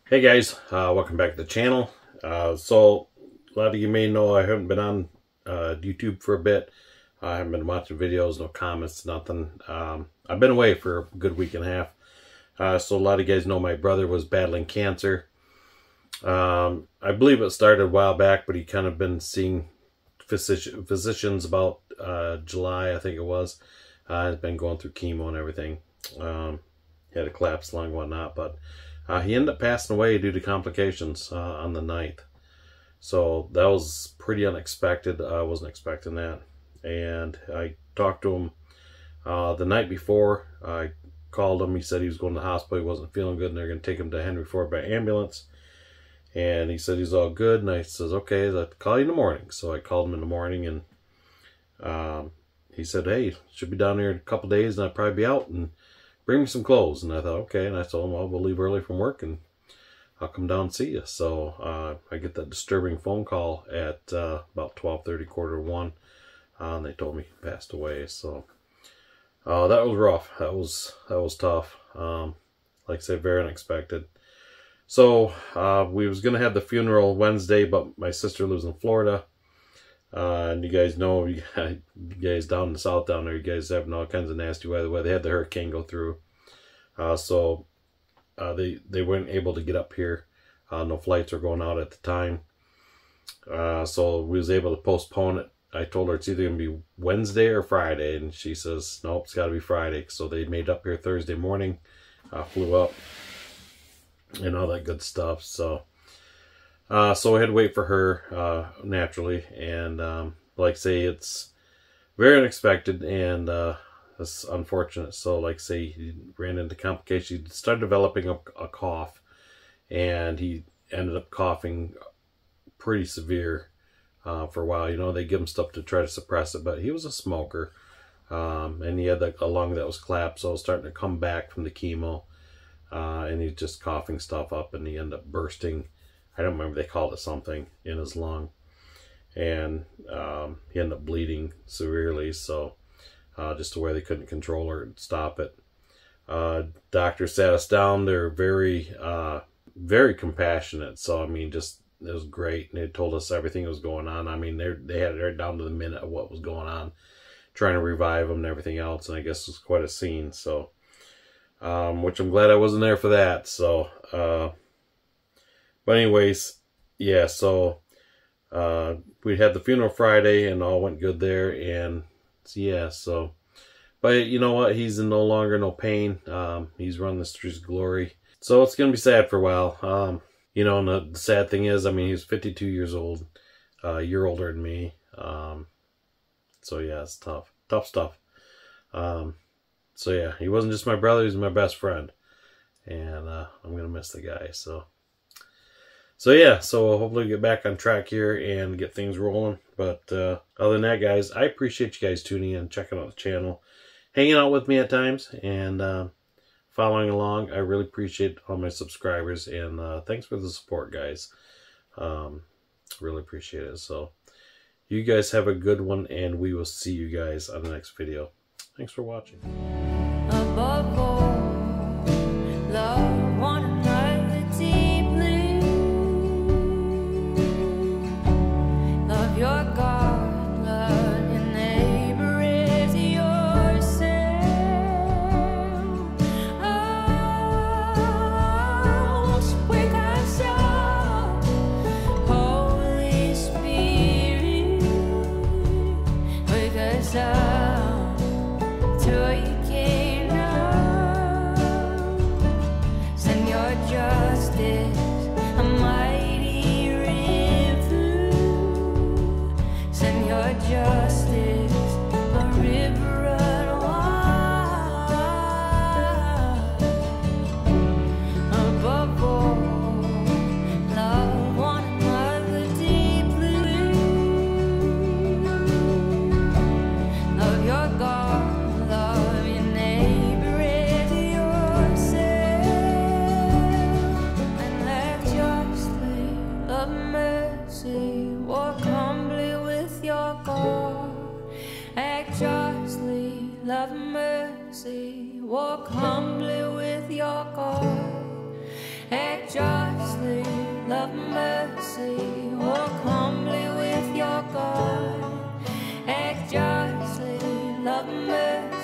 Hey guys, welcome back to the channel. So a lot of you may know I haven't been on YouTube for a bit. I haven't been watching videos, no comments, nothing. I've been away for a good week and a half. So a lot of you guys know my brother was battling cancer. I believe it started a while back, but he kind of been seeing physicians about July, I think it was. He's been going through chemo and everything. He had a collapsed lung and whatnot, but he ended up passing away due to complications on the 9th. So that was pretty unexpected. I wasn't expecting that. And I talked to him the night before. I called him. He said he was going to the hospital. He wasn't feeling good, and they're going to take him to Henry Ford by ambulance. And he said he's all good. And I says, okay, I'll call you in the morning. So I called him in the morning, and he said, hey, should be down here in a couple days, and I'll probably be out, and bring me some clothes. And I thought, okay. And I told him, well, we'll leave early from work and I'll come down and see you. So I get that disturbing phone call at about 12:30, quarter to 1. And they told me he passed away. So that was rough. That was tough. Like I said, very unexpected. So we was going to have the funeral Wednesday, but my sister lives in Florida. And you guys know, you guys down in the south down there, you guys having all kinds of nasty weather where they had the hurricane go through. So they weren't able to get up here. No flights were going out at the time. So we was able to postpone it. I told her it's either going to be Wednesday or Friday, and she says, nope, it's got to be Friday. So they made up here Thursday morning, flew up, and all that good stuff. So so we had to wait for her, naturally, and like I say, it's very unexpected, and it's unfortunate. So like I say, he ran into complications. He started developing a cough, and he ended up coughing pretty severe for a while. You know, they give him stuff to try to suppress it, but he was a smoker, and he had a lung that was collapsed, so it was starting to come back from the chemo, and he's just coughing stuff up, and he ended up bursting. I don't remember, they called it something in his lung, and he ended up bleeding severely. So just to where they couldn't control or stop it. Doctor sat us down. They're very very compassionate. So I mean, just it was great, and they told us everything that was going on. I mean, they had it down to the minute of what was going on, trying to revive him and everything else. And I guess it was quite a scene. So which I'm glad I wasn't there for that. So but anyways, yeah, so we had the funeral Friday, and all went good there, and yeah, so, but you know what, he's in no pain. He's run this to his glory, so it's gonna be sad for a while. You know, and the sad thing is, I mean, he's 52 years old, a year older than me. So yeah, it's tough stuff. So yeah, he wasn't just my brother, he's my best friend, and I'm gonna miss the guy. So yeah, so hopefully get back on track here and get things rolling. But other than that, guys, I appreciate you guys tuning in, checking out the channel, hanging out with me at times, and following along. I really appreciate all my subscribers, and thanks for the support, guys. Really appreciate it. So you guys have a good one, and we will see you guys on the next video. Thanks for watching. Above all, love one another deeply. Love your God, love your neighbor as yourself. Oh, wake us up, Holy Spirit, wake us up to your kingdom. Send your justice, a mighty river. Send your justice, a river unwinding. Above all, love one another deeply. Love your God, love your neighbor as yourself, and let justly love mercy, walk humbly with your God. Act justly, love mercy, walk humbly with your God. Act justly. justly, love mercy, walk humbly with your God. Act justly, love mercy.